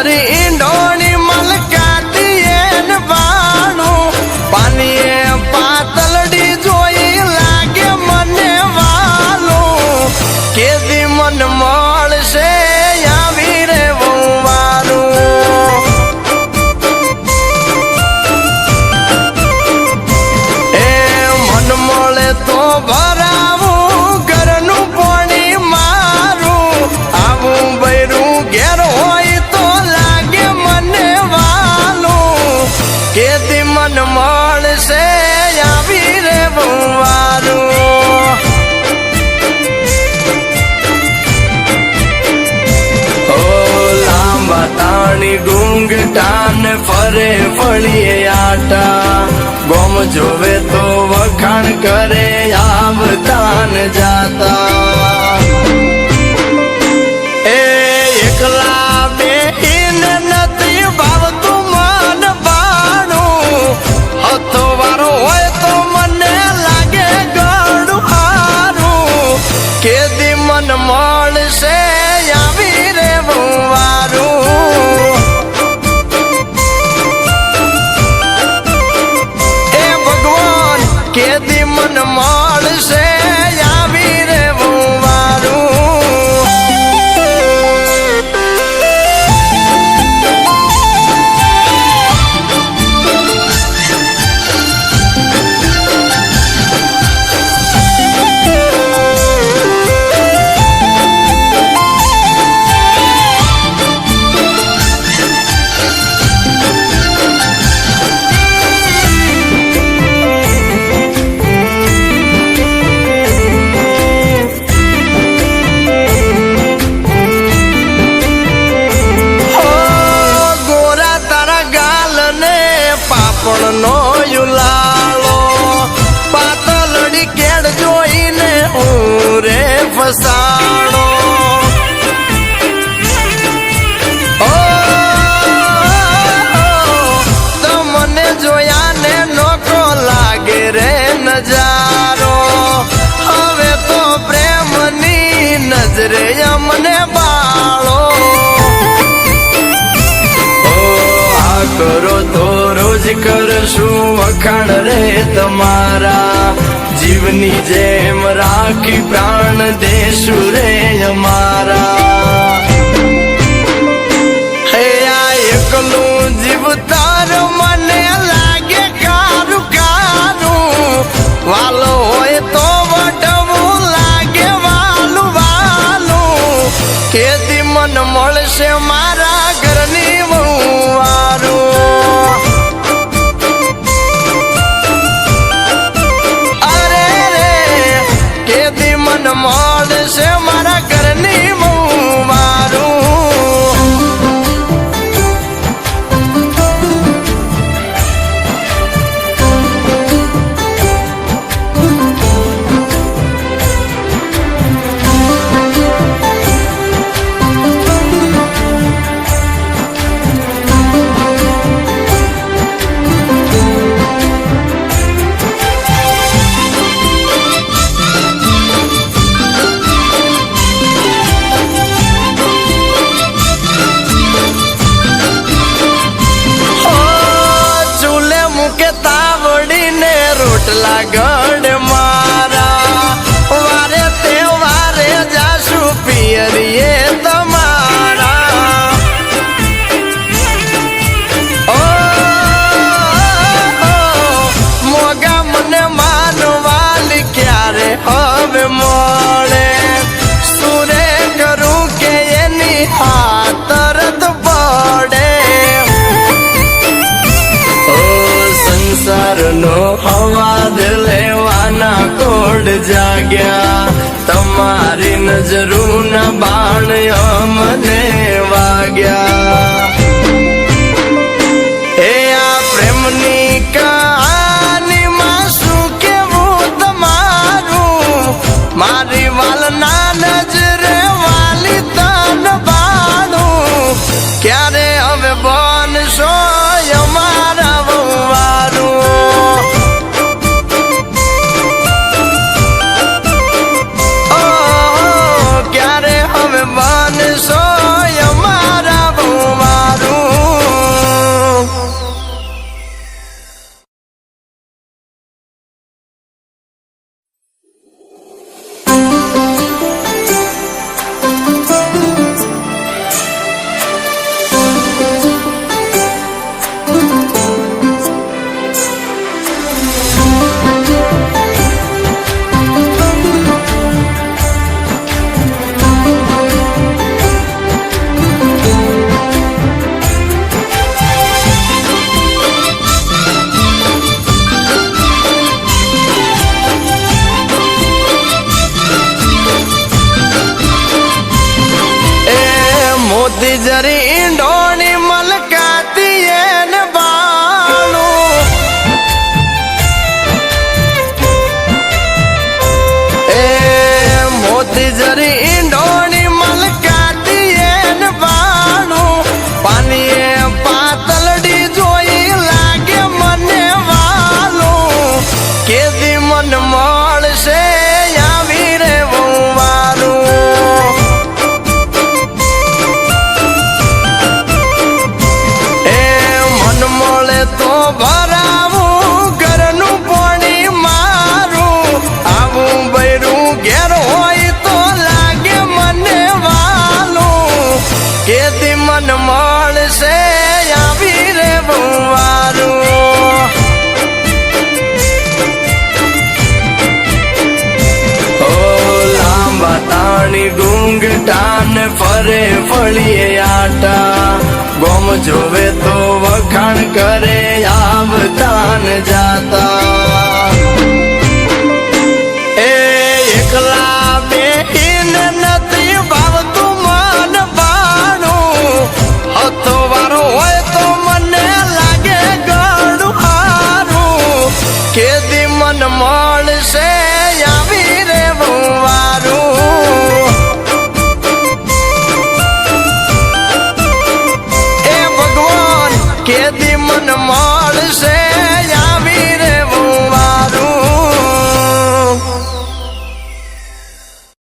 સુંદરી ઈંડોણી મલકાતી ને બાણું પાણીએ પાતલડી જોઈ લાગે મને વાલું કેદી મન મળશે આવી રે વવારું એ મન મળે તો ભરાવું ઘરનું પાણી મારું આવું બૈરું ઘેર હોય તો લાગે મને વાલું કેદી મન મળશે આવી રે વવારું તાણી ગુંગટાન ફરે ફળીએ આટા ગોમ જોવે તો વખાણ કરે આવતાન જાતા એ એકલા બેહીને નથી ભાવતું મન બાણું હથો વારો હોય તો મને લાગે ગળું હારું કેદી મન મળશે આવી રે વવારું કેદી મન મળશે આવી રે વવારું પણ નો યુલાલો પાતલડી કેડ જોઈને હું રે ફસાણો તમને જોયા ને નોકો લાગે રે નજારો હવે તો પ્રેમની નજરે અમને બાળો કરો તો રોજ કરશું વખાણ રે તમારા જીવની જેમ રાખી પ્રાણ દેશું રે અમારા હે આ એકલું જીવતાર મને લાગે કારું કારું વાલો હોય તો વડવું લાગે વાલું વાલું કેદી મન મળશે મારા ઘરની વહુવારું અરે રે કેદી મન મળશે મારા ઘરની વહુવારું લાગડ મારા વારે તે વારે જાસુ પિયરીએ તમારા મોગા મને માનવાલી ક્યારે હવે મળે સુરે કરું કે એની હાથરત પડે સંસારનો અવાજ લેવાના કોડ જાગ્યા તમારી નજરૂના બાણ અમને વાગ્યા એ આ પ્રેમની કહાનીમાં શું કેવું તમારું મારી વાલના નજરે વાલી તન બાણું ક્યારે હવે બનશો અમારા વહુવારું ક્યારે હવે બનશો અમારા વહુવારું મોતી જરી ઈંડોણી મલકાતી એને બાળું એ મોતી જરી ઈંડોણી મલકાતી એને બાળું પાણીએ પાતળડી જોઈ લાગે મને વાલું કેદી મન મળશે આવી રે વારું એ મન મળે તો ભરાવું ઘરનું પાણી મારું આવું બૈરું ઘેર હોય તો લાગે મને વાલું કેદી મન મળશે આવી રે વારું તાણી ગુંગટાન ફરે ફળીએ આટા ગોમ જોવે તો વખાણ કરે આવતાન જાતા